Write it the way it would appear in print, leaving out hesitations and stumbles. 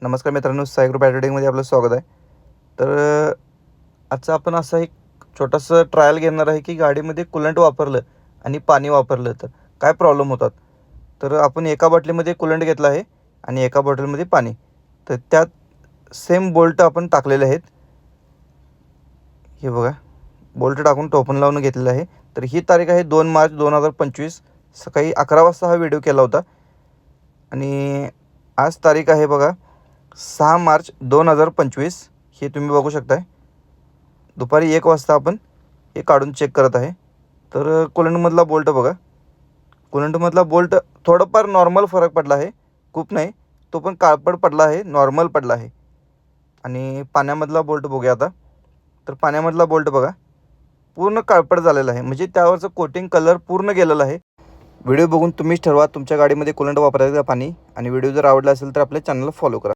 नमस्कार मित्रांनो, साई ग्रुप ॲडव्हर्टाईजमध्ये आपलं स्वागत आहे. तर आजचा आपण असा एक छोटासा ट्रायल घेणार आहे की गाडीमध्ये कूलंट वापरलं आणि पाणी वापरलं तर काय प्रॉब्लेम होतात. तर आपण एका बाटलीमध्ये कूलंट घेतलं आहे आणि एका बॉटलमध्ये पाणी. तर त्यात सेम बोल्ट आपण टाकलेले आहेत. हे बघा, बोल्ट टाकून टोपण लावून घेतलेलं आहे. तर ही तारीख आहे 2 मार्च 2025. सकाळी 11 वाजता हा व्हिडिओ केला होता आणि आज तारीख आहे बघा 6 मार्च 2025. हे तुम्ही बघू शकताय. दुपारी 1 वाजता आपण हे काढून चेक करत आहे. तर कूलंटमधला बोल्ट बघा. कूलंटमधला बोल्ट थोडंफार नॉर्मल फरक पडला आहे. खूप नाही. तो पण काळपट पडला आहे, नॉर्मल पडला आहे. आणि पाण्यामधला बोल्ट बघूया आता. तर पाण्यामधला बोल्ट बघा, पूर्ण काळपट झालेला आहे. म्हणजे त्यावरचं कोटिंग कलर पूर्ण गेलेला आहे. व्हिडिओ बघून तुम्हीच ठरवा तुमच्या गाडीमध्ये कूलंट वापरायचं का पाणी. आणि व्हिडिओ जर आवडला असेल तर आपल्या चॅनलला फॉलो करा.